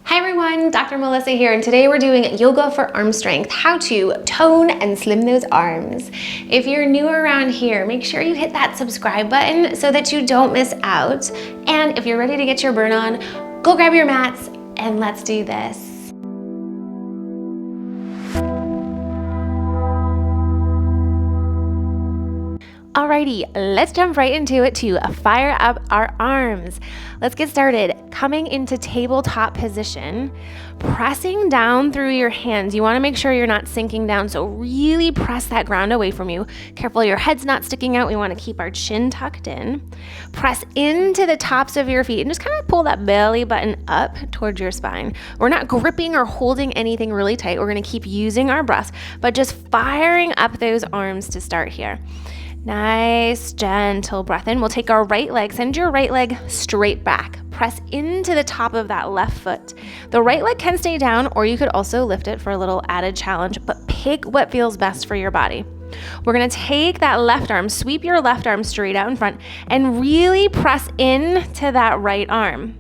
Hi everyone, Dr. Melissa here, and today we're doing yoga for arm strength, how to tone and slim those arms. If you're new around here, make sure you hit that subscribe button so that you don't miss out. And if you're ready to get your burn on, go grab your mats and let's do this. Alrighty, let's jump right into it to fire up our arms. Let's get started. Coming into tabletop position, pressing down through your hands. You want to make sure you're not sinking down, so really press that ground away from you. Careful your head's not sticking out. We want to keep our chin tucked in. Press into the tops of your feet and just kind of pull that belly button up towards your spine. We're not gripping or holding anything really tight. We're going to keep using our breath, but just firing up those arms to start here. Nice, gentle breath in. We'll take our right leg, send your right leg straight back. Press into the top of that left foot. The right leg can stay down, or you could also lift it for a little added challenge, but pick what feels best for your body. We're gonna take that left arm, sweep your left arm straight out in front, and really press into that right arm.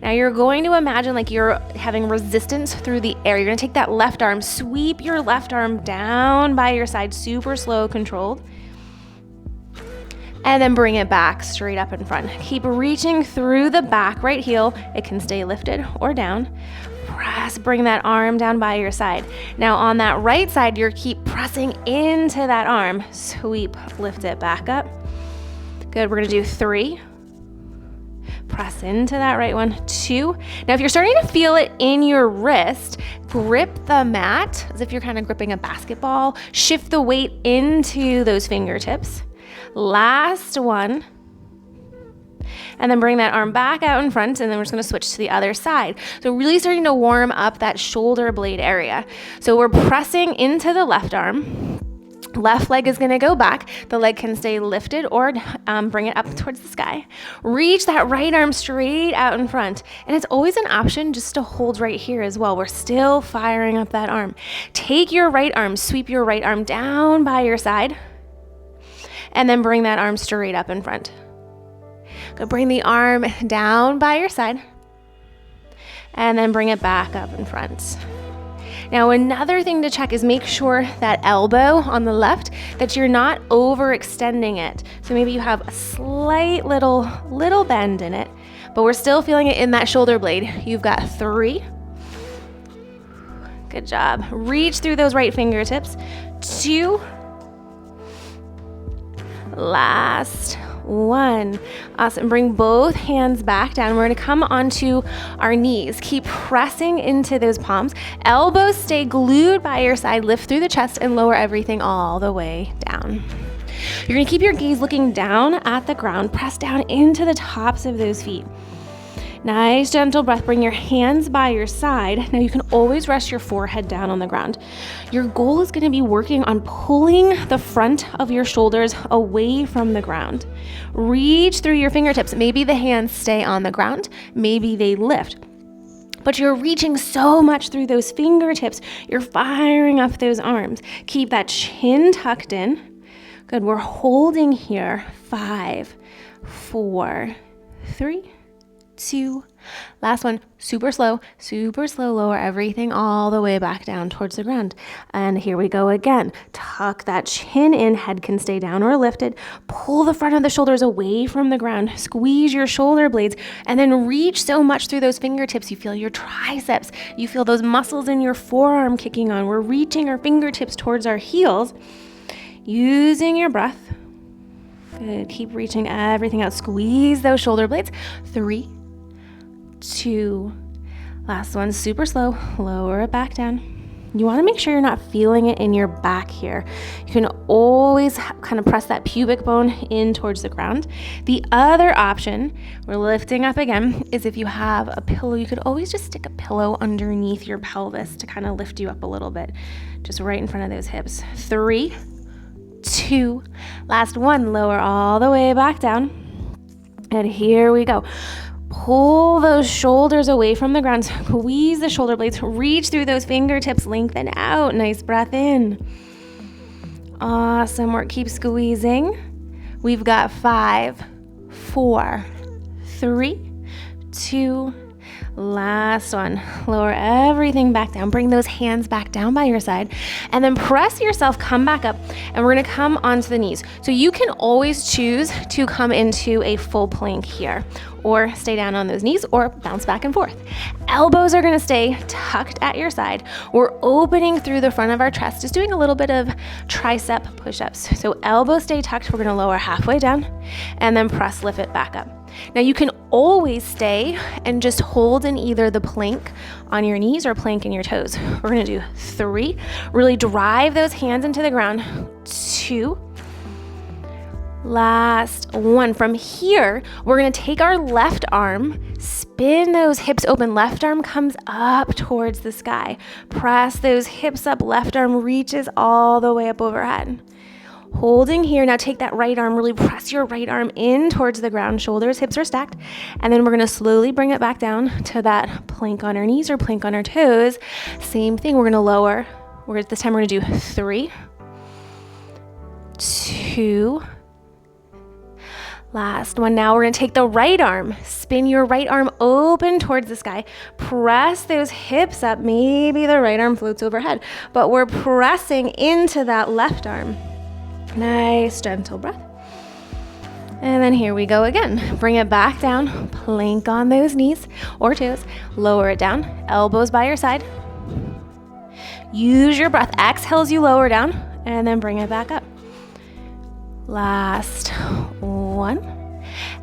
Now you're going to imagine like you're having resistance through the air. You're gonna take that left arm, sweep your left arm down by your side, super slow, controlled. And then bring it back straight up in front. Keep reaching through the back right heel. It can stay lifted or down. Press, bring that arm down by your side. Now on that right side, you keep pressing into that arm. Sweep, lift it back up. Good, we're gonna do 3. Press into that right one, 2. Now if you're starting to feel it in your wrist, grip the mat as if you're kind of gripping a basketball. Shift the weight into those fingertips. Last one, and then bring that arm back out in front, and then we're just going to switch to the other side. So really starting to warm up that shoulder blade area. So we're pressing into the left arm. Left leg is going to go back. The leg can stay lifted or bring it up towards the sky. Reach that right arm straight out in front. And it's always an option just to hold right here as well. We're still firing up that arm. Take your right arm, sweep your right arm down by your side. And then bring that arm straight up in front. Go bring the arm down by your side. And then bring it back up in front. Now another thing to check is make sure that elbow on the left, that you're not overextending it. So maybe you have a slight little bend in it, but we're still feeling it in that shoulder blade. You've got 3. Good job. Reach through those right fingertips. 2. Last 1. Awesome. Bring both hands back down. We're going to come onto our knees. Keep pressing into those palms. Elbows stay glued by your side. Lift through the chest and lower everything all the way down. You're going to keep your gaze looking down at the ground. Press down into the tops of those feet. Nice, gentle breath. Bring your hands by your side. Now you can always rest your forehead down on the ground. Your goal is going to be working on pulling the front of your shoulders away from the ground. Reach through your fingertips. Maybe the hands stay on the ground. Maybe they lift. But you're reaching so much through those fingertips. You're firing up those arms. Keep that chin tucked in. Good. We're holding here. 5, 4, 3, 2, last one, super slow, lower everything all the way back down towards the ground. And here we go again. Tuck that chin in, head can stay down or lifted. Pull the front of the shoulders away from the ground. Squeeze your shoulder blades and then reach so much through those fingertips. You feel your triceps. You feel those muscles in your forearm kicking on. We're reaching our fingertips towards our heels, using your breath. Good, keep reaching everything out. Squeeze those shoulder blades. 3, 2, last one, super slow, lower it back down. You want to make sure you're not feeling it in your back here. You can always kind of press that pubic bone in towards the ground. The other option, we're lifting up again, is if you have a pillow, you could always just stick a pillow underneath your pelvis to kind of lift you up a little bit, just right in front of those hips. 3, 2, last one, lower all the way back down. And here we go. Pull those shoulders away from the ground. Squeeze the shoulder blades. Reach through those fingertips. Lengthen out. Nice breath in. Awesome work. Keep squeezing. We've got 5, 4, 3, 2, Last one. Lower everything back down. Bring those hands back down by your side and then press yourself, come back up, and we're gonna come onto the knees. So you can always choose to come into a full plank here or stay down on those knees or bounce back and forth. Elbows are gonna stay tucked at your side. We're opening through the front of our chest, just doing a little bit of tricep push-ups. So elbows stay tucked. We're gonna lower halfway down and then press, lift it back up. Now you can always stay and just hold in either the plank on your knees or plank in your toes. We're gonna do 3. Really drive those hands into the ground. 2. Last 1. From here, we're gonna take our left arm, spin those hips open. Left arm comes up towards the sky. Press those hips up. Left arm reaches all the way up overhead. Holding here, now take that right arm, really press your right arm in towards the ground, shoulders, hips are stacked, and then we're gonna slowly bring it back down to that plank on our knees or plank on our toes. Same thing, we're gonna lower. This time we're gonna do 3, 2, last one. Now we're gonna take the right arm, spin your right arm open towards the sky, press those hips up. Maybe the right arm floats overhead, but we're pressing into that left arm. Nice, gentle breath. And then here we go again. Bring it back down, plank on those knees or toes, lower it down, elbows by your side. Use your breath, exhale as you lower down, and then bring it back up. Last 1.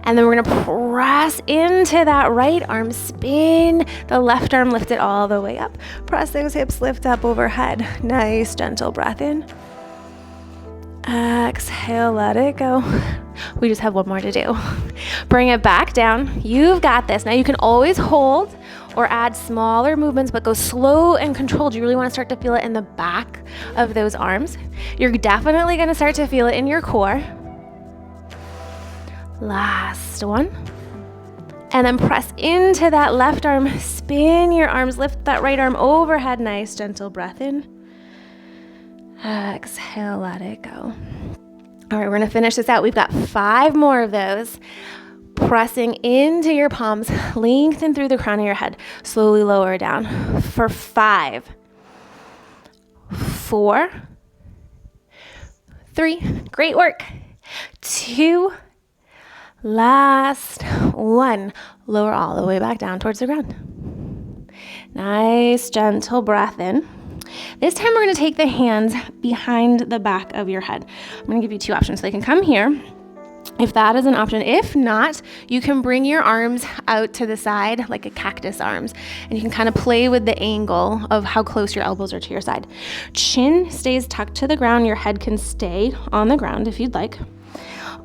And then we're gonna press into that right arm, spin the left arm, lift it all the way up. Press those hips, lift up overhead. Nice, gentle breath in. Exhale, let it go. We just have one more to do. Bring it back down. You've got this. Now you can always hold or add smaller movements, but go slow and controlled. You really want to start to feel it in the back of those arms. You're definitely going to start to feel it in your core. Last one. And then press into that left arm. Spin your arms. Lift that right arm overhead. Nice, gentle breath in. Exhale, let it go. All right, we're gonna finish this out. We've got 5 more of those. Pressing into your palms, lengthen through the crown of your head. Slowly lower down for 5, 4, 3, great work. 2, last 1. Lower all the way back down towards the ground. Nice, gentle breath in. This time we're going to take the hands behind the back of your head. I'm going to give you 2 options. So they can come here, if that is an option. If not, you can bring your arms out to the side like a cactus arms, and you can kind of play with the angle of how close your elbows are to your side. Chin stays tucked to the ground. Your head can stay on the ground if you'd like.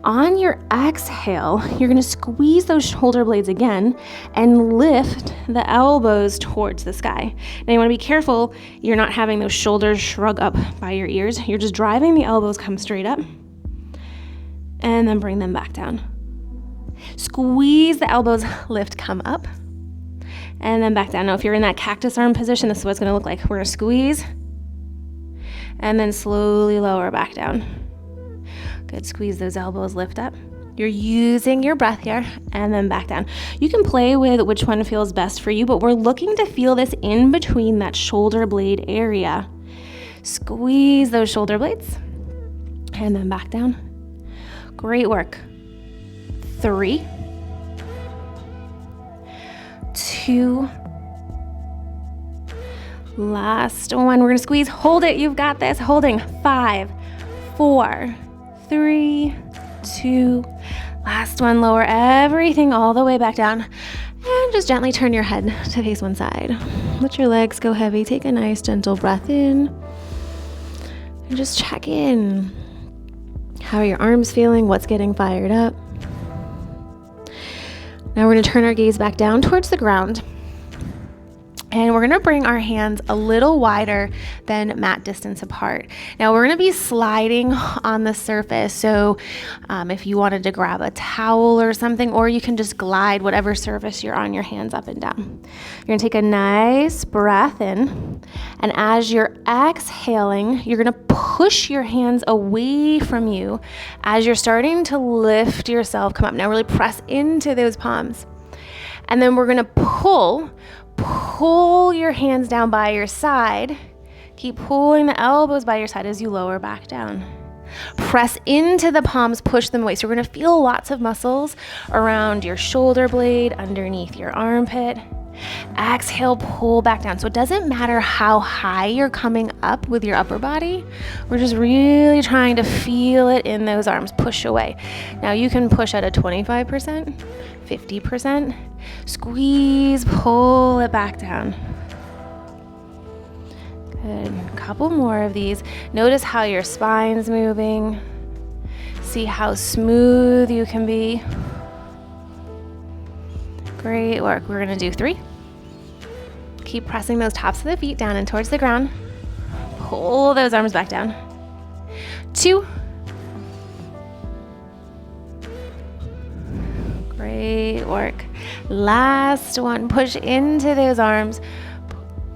On your exhale, you're gonna squeeze those shoulder blades again and lift the elbows towards the sky. Now you wanna be careful you're not having those shoulders shrug up by your ears. You're just driving the elbows come straight up and then bring them back down. Squeeze the elbows, lift, come up, and then back down. Now if you're in that cactus arm position, this is what it's gonna look like. We're gonna squeeze and then slowly lower back down. Good, squeeze those elbows, lift up. You're using your breath here and then back down. You can play with which one feels best for you, but we're looking to feel this in between that shoulder blade area. Squeeze those shoulder blades and then back down. Great work. 3, 2, last 1. We're gonna squeeze, hold it, you've got this. Holding 5, 4, 3, 2, last 1. Lower everything all the way back down and just gently turn your head to face one side. Let your legs go heavy. Take a nice gentle breath in and just check in. How are your arms feeling? What's getting fired up? Now we're going to turn our gaze back down towards the ground. And we're going to bring our hands a little wider than mat distance apart. Now we're going to be sliding on the surface. So if you wanted to grab a towel or something, or you can just glide whatever surface you're on, your hands up and down. You're going to take a nice breath in. And as you're exhaling, you're going to push your hands away from you as you're starting to lift yourself, come up. Now really press into those palms. And then we're gonna pull your hands down by your side. Keep pulling the elbows by your side as you lower back down. Press into the palms, push them away. So we're gonna feel lots of muscles around your shoulder blade, underneath your armpit. Exhale, pull back down. So it doesn't matter how high you're coming up with your upper body. We're just really trying to feel it in those arms. Push away. Now you can push at a 25%, 50%. Squeeze, pull it back down. Good. A couple more of these. Notice how your spine's moving. See how smooth you can be. Great work. We're gonna do 3. Keep pressing those tops of the feet down and towards the ground. Pull those arms back down. 2. Great work. Last one. Push into those arms.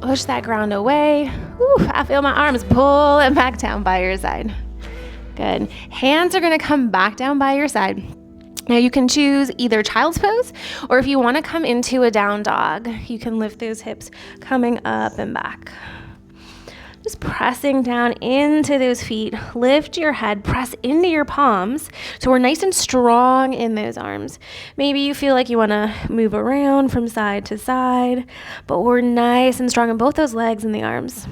Push that ground away. Whew, I feel my arms pull it back down by your side. Good. Hands are gonna come back down by your side. Now you can choose either child's pose, or if you want to come into a down dog, you can lift those hips coming up and back. Just pressing down into those feet, lift your head, press into your palms. So we're nice and strong in those arms. Maybe you feel like you want to move around from side to side, but we're nice and strong in both those legs and the arms.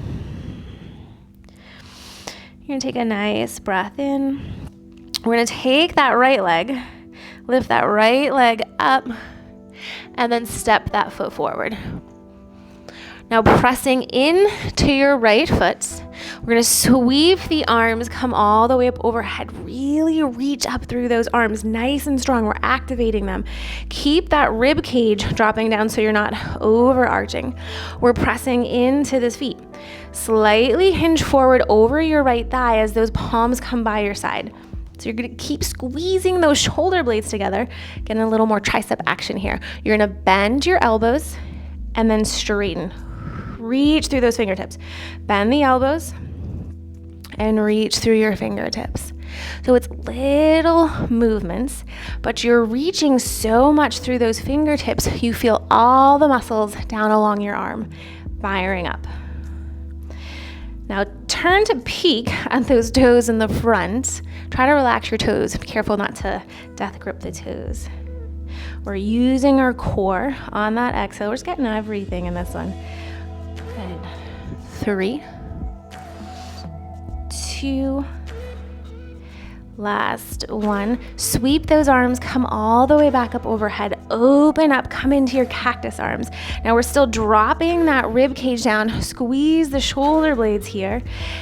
You're going to take a nice breath in. We're going to take that right leg, lift that right leg up, and then step that foot forward. Now pressing in to your right foot, we're going to sweep the arms, come all the way up overhead. Really reach up through those arms, nice and strong. We're activating them. Keep that rib cage dropping down so you're not overarching. We're pressing into this feet. Slightly hinge forward over your right thigh as those palms come by your side. So you're going to keep squeezing those shoulder blades together, getting a little more tricep action here. You're going to bend your elbows and then straighten. Reach through those fingertips. Bend the elbows and reach through your fingertips. So it's little movements, but you're reaching so much through those fingertips, you feel all the muscles down along your arm firing up. Now turn to peek at those toes in the front. Try to relax your toes. Be careful not to death grip the toes. We're using our core on that exhale. We're just getting everything in this one. Good. 3, 2, last one. Sweep those arms, come all the way back up overhead. Open up, come into your cactus arms. Now we're still dropping that rib cage down. Squeeze the shoulder blades here.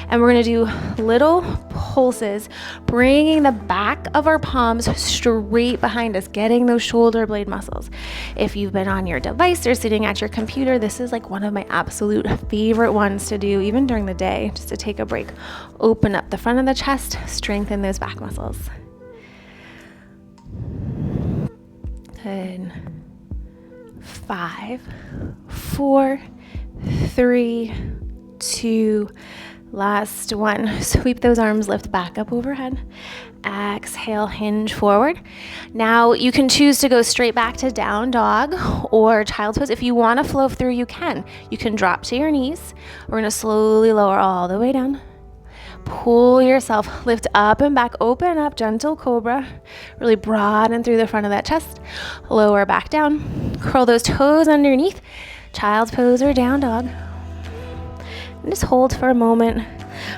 And we're gonna do little pulses, bringing the back of our palms straight behind us, getting those shoulder blade muscles. If you've been on your device or sitting at your computer, this is like one of my absolute favorite ones to do, even during the day, just to take a break. Open up the front of the chest, strengthen those back muscles. Good. 5, 4, 3, 2, last one. Sweep those arms, lift back up overhead. Exhale, hinge forward. Now you can choose to go straight back to down dog or child's pose. If you want to flow through, you can. You can drop to your knees. We're going to slowly lower all the way down. Pull yourself, lift up and back, open up, gentle cobra. Really broaden through the front of that chest. Lower back down. Curl those toes underneath. Child's pose or down dog. And just hold for a moment.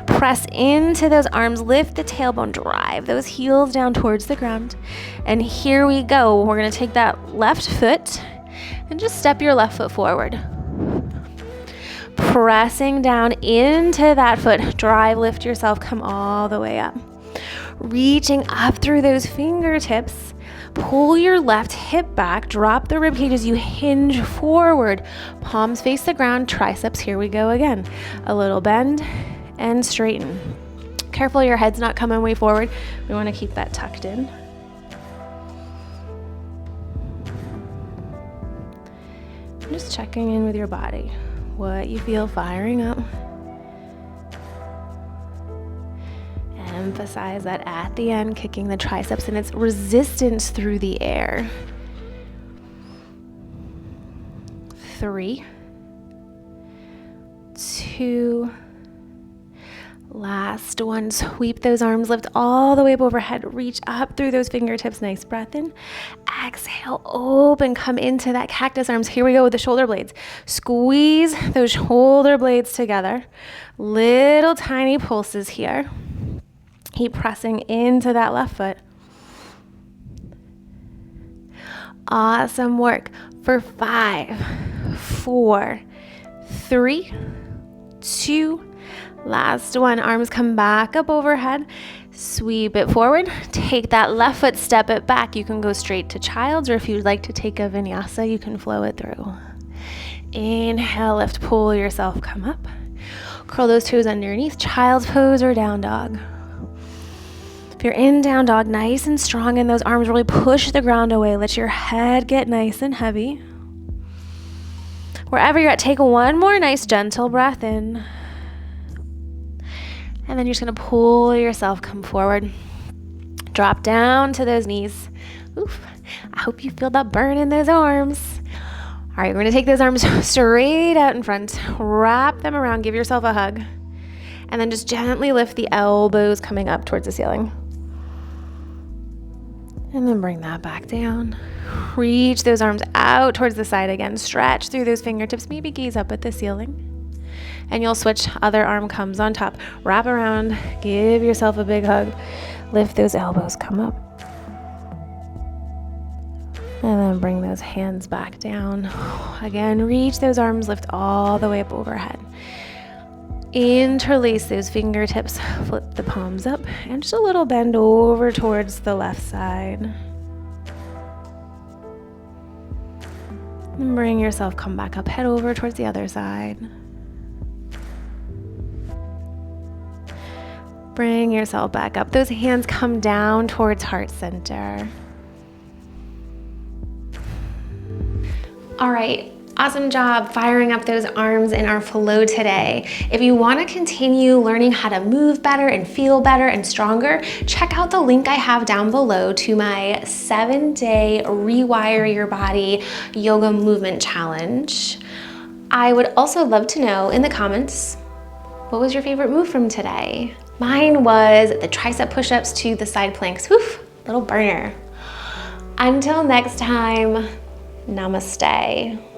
Press into those arms, lift the tailbone, drive those heels down towards the ground. And here we go. We're gonna take that left foot and just step your left foot forward. Pressing down into that foot, drive, lift yourself, come all the way up. Reaching up through those fingertips, pull your left hip back, drop the rib cage as you hinge forward. Palms face the ground, triceps, here we go again. A little bend and straighten. Careful your head's not coming way forward. We want to keep that tucked in. Just checking in with your body. What you feel firing up. Emphasize that at the end, kicking the triceps and its resistance through the air. 3, 2, last one. Sweep those arms, lift all the way up overhead, reach up through those fingertips. Nice breath in. Exhale, open, come into that cactus arms. Here we go with the shoulder blades. Squeeze those shoulder blades together. Little tiny pulses here. Keep pressing into that left foot. Awesome work. For 5, 4, 3, 2, last one. Arms come back up overhead. Sweep it forward. Take that left foot, step it back. You can go straight to child's, or if you'd like to take a vinyasa, you can flow it through. Inhale, lift, pull yourself, come up. Curl those toes underneath, child's pose or down dog. If you're in down dog, nice and strong in those arms, really push the ground away. Let your head get nice and heavy. Wherever you're at, take one more nice gentle breath in. And then you're just gonna pull yourself, come forward. Drop down to those knees. Oof, I hope you feel that burn in those arms. All right, we're gonna take those arms straight out in front, wrap them around, give yourself a hug, and then just gently lift the elbows coming up towards the ceiling. And then bring that back down. Reach those arms out towards the side again. Stretch through those fingertips, maybe gaze up at the ceiling. And you'll switch, other arm comes on top. Wrap around, give yourself a big hug. Lift those elbows, come up. And then bring those hands back down. Again, reach those arms, lift all the way up overhead. Interlace those fingertips, flip the palms up, and just a little bend over towards the left side. And bring yourself, come back up, head over towards the other side. Bring yourself back up. Those hands come down towards heart center. All right, awesome job firing up those arms in our flow today. If you want to continue learning how to move better and feel better and stronger, check out the link I have down below to my 7-day Rewire Your Body Yoga Movement Challenge. I would also love to know in the comments, what was your favorite move from today? Mine was the tricep push-ups to the side planks. Whew, little burner. Until next time, namaste.